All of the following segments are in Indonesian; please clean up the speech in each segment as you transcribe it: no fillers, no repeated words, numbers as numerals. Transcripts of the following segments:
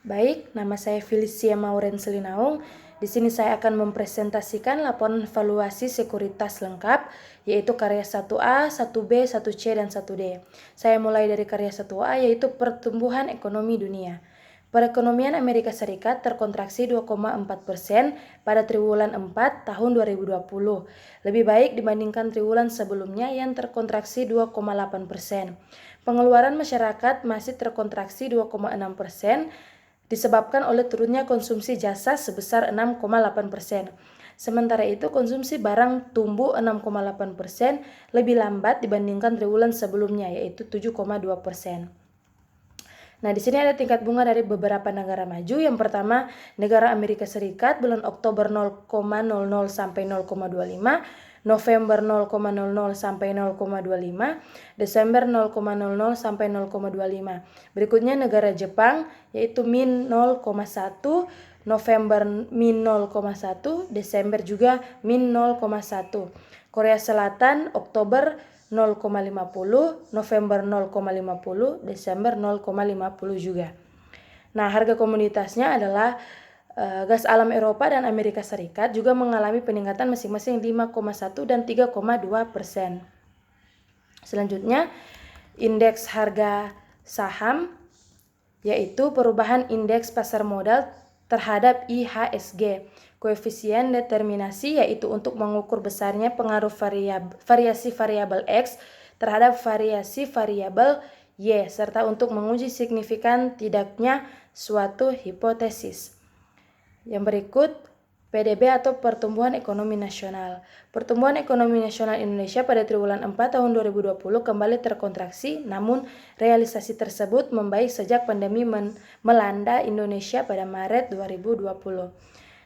Baik, nama saya Felicia Mauren Selinaung. Di sini saya akan mempresentasikan laporan valuasi sekuritas lengkap, yaitu karya 1A, 1B, 1C, dan 1D. Saya mulai dari karya 1A, yaitu pertumbuhan ekonomi dunia. Perekonomian Amerika Serikat terkontraksi 2,4% pada triwulan 4 tahun 2020, lebih baik dibandingkan triwulan sebelumnya yang terkontraksi 2,8%. Pengeluaran masyarakat masih terkontraksi 2,6%, disebabkan oleh turunnya konsumsi jasa sebesar 6,8%. Sementara itu konsumsi barang tumbuh 6,8%, lebih lambat dibandingkan triwulan sebelumnya, yaitu 7,2%. Nah, di sini ada tingkat bunga dari beberapa negara maju. Yang pertama, negara Amerika Serikat bulan Oktober 0,00 sampai 0,25, November 0,00 sampai 0,25, Desember 0,00 sampai 0,25. Berikutnya negara Jepang yaitu min 0,1, November min 0,1, Desember juga min 0,1. Korea Selatan Oktober 0,50, November 0,50, Desember 0,50 juga. Nah, harga komoditasnya adalah gas alam Eropa dan Amerika Serikat juga mengalami peningkatan masing-masing 5,1 dan 3,2%. Selanjutnya, indeks harga saham yaitu perubahan indeks pasar modal terhadap IHSG. Koefisien determinasi yaitu untuk mengukur besarnya pengaruh variasi variabel X terhadap variasi variabel Y, serta untuk menguji signifikan tidaknya suatu hipotesis. Yang berikut, PDB atau Pertumbuhan Ekonomi Nasional. Pertumbuhan Ekonomi Nasional Indonesia pada triwulan 4 tahun 2020 kembali terkontraksi, namun realisasi tersebut membaik sejak pandemi melanda Indonesia pada Maret 2020.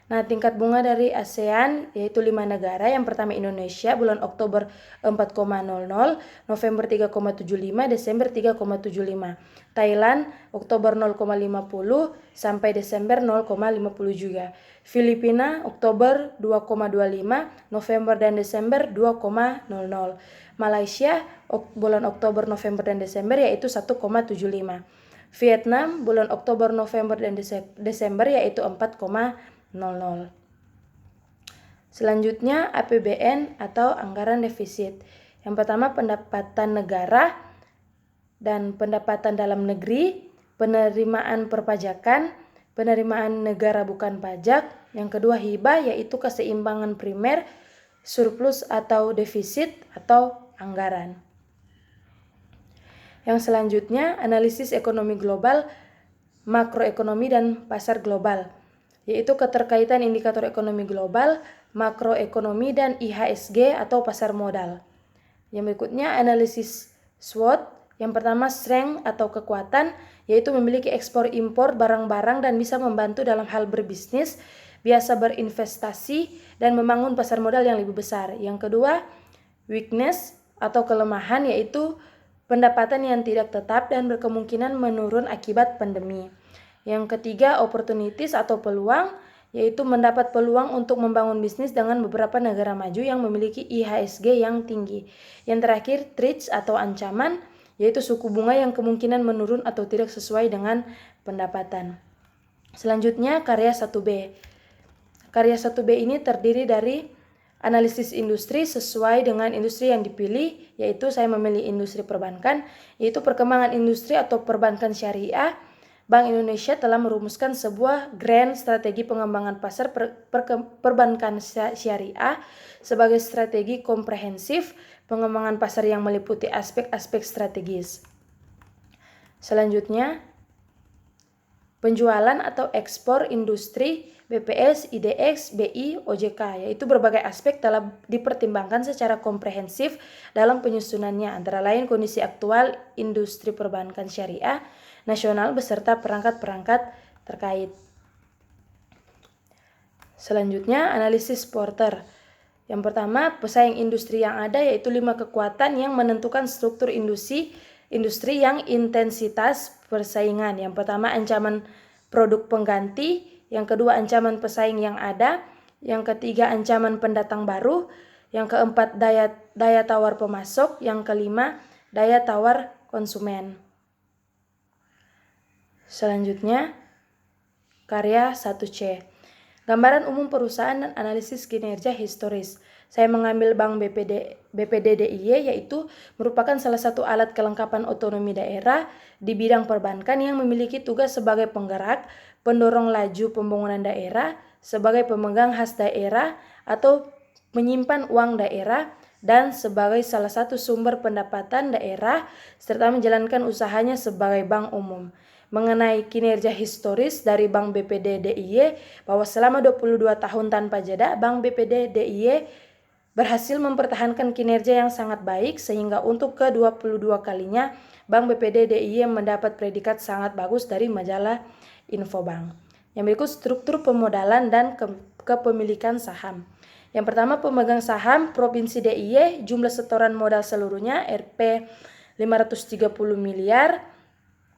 Nah, tingkat bunga dari ASEAN yaitu 5 negara. Yang pertama Indonesia bulan Oktober 4,00, November 3,75, Desember 3,75. Thailand Oktober 0,50 sampai Desember 0,50 juga. Filipina Oktober 2,25, November dan Desember 2,00. Malaysia bulan Oktober, November dan Desember yaitu 1,75. Vietnam bulan Oktober, November dan Desember yaitu 4,00. Selanjutnya APBN atau anggaran defisit. Yang pertama pendapatan negara dan pendapatan dalam negeri, penerimaan perpajakan, penerimaan negara bukan pajak. Yang kedua hibah yaitu keseimbangan primer, surplus atau defisit atau anggaran. Yang selanjutnya analisis ekonomi global, makroekonomi dan pasar global, yaitu keterkaitan indikator ekonomi global, makroekonomi, dan IHSG atau pasar modal. Yang berikutnya analisis SWOT. Yang pertama strength atau kekuatan, yaitu memiliki ekspor impor barang-barang dan bisa membantu dalam hal berbisnis, biasa berinvestasi, dan membangun pasar modal yang lebih besar. Yang kedua weakness atau kelemahan, yaitu pendapatan yang tidak tetap dan berkemungkinan menurun akibat pandemi. Yang ketiga, opportunities atau peluang, yaitu mendapat peluang untuk membangun bisnis dengan beberapa negara maju yang memiliki IHSG yang tinggi. Yang terakhir, threats atau ancaman, yaitu suku bunga yang kemungkinan menurun atau tidak sesuai dengan pendapatan. Selanjutnya, karya 1B. Karya 1B ini terdiri dari analisis industri sesuai dengan industri yang dipilih, yaitu saya memilih industri perbankan, yaitu perkembangan industri atau perbankan syariah. Bank Indonesia telah merumuskan sebuah grand strategi pengembangan pasar perbankan syariah sebagai strategi komprehensif pengembangan pasar yang meliputi aspek-aspek strategis. Selanjutnya, penjualan atau ekspor industri, BPS, IDX, BI, OJK, yaitu berbagai aspek telah dipertimbangkan secara komprehensif dalam penyusunannya, antara lain kondisi aktual industri perbankan syariah nasional beserta perangkat-perangkat terkait. Selanjutnya, analisis Porter. Yang pertama, pesaing industri yang ada yaitu 5 kekuatan yang menentukan struktur industri yang intensitas persaingan. Yang pertama, ancaman produk pengganti. Yang kedua, ancaman pesaing yang ada. Yang ketiga, ancaman pendatang baru. Yang keempat, daya tawar pemasok. Yang kelima, daya tawar konsumen. Selanjutnya, Karya 1C. Gambaran umum perusahaan dan analisis kinerja historis. Saya mengambil Bank BPD DIY, yaitu merupakan salah satu alat kelengkapan otonomi daerah di bidang perbankan yang memiliki tugas sebagai penggerak, pendorong laju pembangunan daerah, sebagai pemegang khas daerah atau menyimpan uang daerah, dan sebagai salah satu sumber pendapatan daerah, serta menjalankan usahanya sebagai bank umum. Mengenai kinerja historis dari Bank BPD DIY, bahwa selama 22 tahun tanpa jeda, Bank BPD DIY berhasil mempertahankan kinerja yang sangat baik, sehingga untuk ke-22 kalinya Bank BPD DIY mendapat predikat sangat bagus dari majalah Infobank. Yang berikut struktur pemodalan dan kepemilikan saham. Yang pertama, pemegang saham Provinsi DIY, jumlah setoran modal seluruhnya Rp 530 miliar,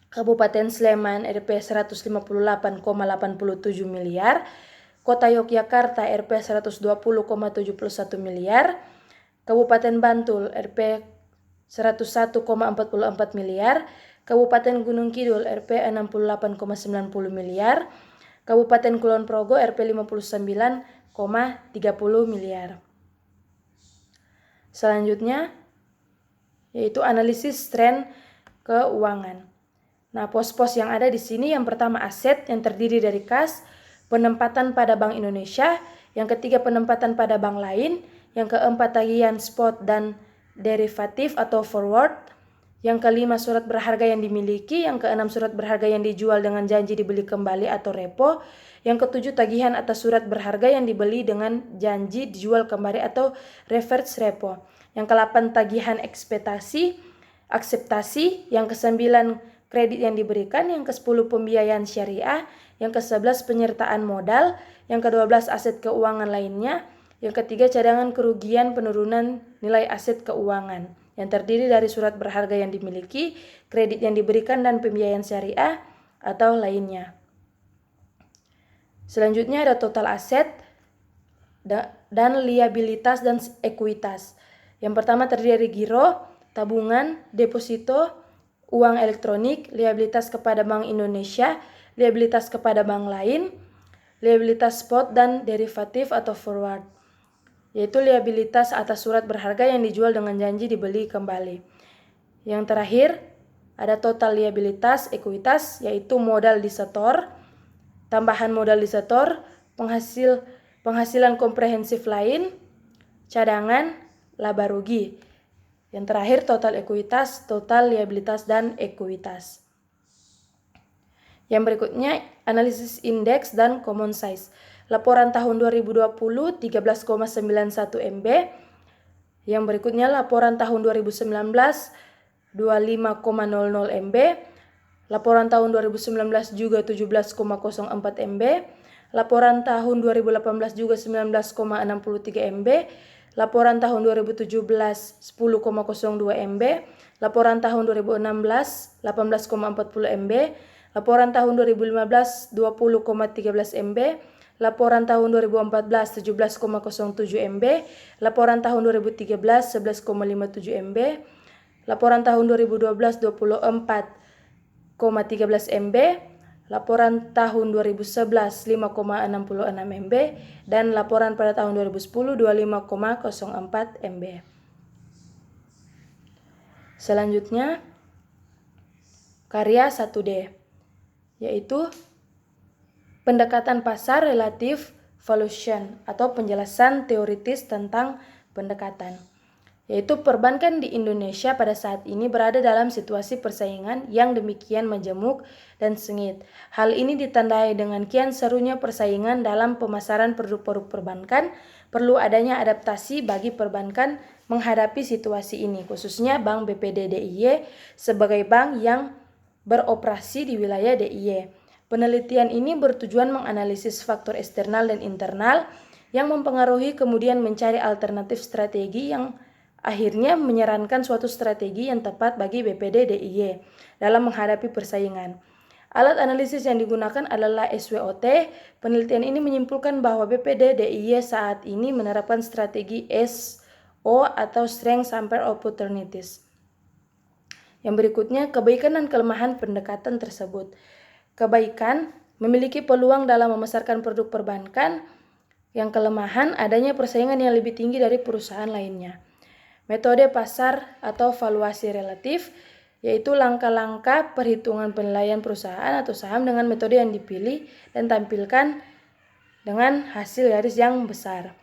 Kabupaten Sleman Rp 158,87 miliar, Kota Yogyakarta Rp 120,71 miliar, Kabupaten Bantul Rp 101,44 miliar, Kabupaten Gunung Kidul Rp 68,90 miliar, Kabupaten Kulon Progo Rp 59,30 miliar. Selanjutnya yaitu analisis tren keuangan. Nah, pos-pos yang ada di sini, yang pertama aset yang terdiri dari kas, penempatan pada Bank Indonesia, yang ketiga penempatan pada bank lain, yang keempat tagihan spot dan derivatif atau forward, yang kelima surat berharga yang dimiliki, yang keenam surat berharga yang dijual dengan janji dibeli kembali atau repo, yang ketujuh tagihan atas surat berharga yang dibeli dengan janji dijual kembali atau reverse repo, yang ke-8 tagihan akseptasi, yang ke-9 kredit yang diberikan, yang ke-10 pembiayaan syariah, yang ke-11 penyertaan modal, yang ke-12 aset keuangan lainnya, yang ketiga cadangan kerugian penurunan nilai aset keuangan, yang terdiri dari surat berharga yang dimiliki, kredit yang diberikan, dan pembiayaan syariah atau lainnya. Selanjutnya ada total aset dan liabilitas dan ekuitas. Yang pertama terdiri dari giro, tabungan, deposito, uang elektronik, liabilitas kepada Bank Indonesia, liabilitas kepada bank lain, liabilitas spot dan derivatif atau forward, yaitu liabilitas atas surat berharga yang dijual dengan janji dibeli kembali. Yang terakhir ada total liabilitas ekuitas, yaitu modal disetor, tambahan modal disetor, penghasilan komprehensif lain, cadangan, laba rugi. Yang terakhir total ekuitas, total liabilitas, dan ekuitas. Yang berikutnya analisis indeks dan common size. Laporan tahun 2020 13,91 MB. Yang berikutnya laporan tahun 2019 25,00 MB. Laporan tahun 2019 juga 17,04 MB. Laporan tahun 2018 juga 19,63 MB. Laporan tahun 2017 10,02 MB, laporan tahun 2016 18,40 MB, laporan tahun 2015 20,13 MB, laporan tahun 2014 17,07 MB, laporan tahun 2013 11,57 MB, laporan tahun 2012 24,13 MB, laporan tahun 2011 5,66 MB, dan laporan pada tahun 2010 25,04 MB. Selanjutnya karya 1D, yaitu pendekatan pasar relative valuation atau penjelasan teoritis tentang pendekatan. Yaitu perbankan di Indonesia pada saat ini berada dalam situasi persaingan yang demikian majemuk dan sengit. Hal ini ditandai dengan kian serunya persaingan dalam pemasaran produk-produk perbankan. Perlu adanya adaptasi bagi perbankan menghadapi situasi ini, khususnya Bank BPD DIY sebagai bank yang beroperasi di wilayah DIY. Penelitian ini bertujuan menganalisis faktor eksternal dan internal yang mempengaruhi, kemudian mencari alternatif strategi yang akhirnya menyarankan suatu strategi yang tepat bagi BPD DIY dalam menghadapi persaingan. Alat analisis yang digunakan adalah SWOT. Penelitian ini menyimpulkan bahwa BPD DIY saat ini menerapkan strategi SO atau Strength Sample Opportunities. Yang berikutnya, kebaikan dan kelemahan pendekatan tersebut. Kebaikan, memiliki peluang dalam memasarkan produk perbankan. Yang kelemahan, adanya persaingan yang lebih tinggi dari perusahaan lainnya. Metode pasar atau valuasi relatif, yaitu langkah-langkah perhitungan penilaian perusahaan atau saham dengan metode yang dipilih dan tampilkan dengan hasil garis yang besar.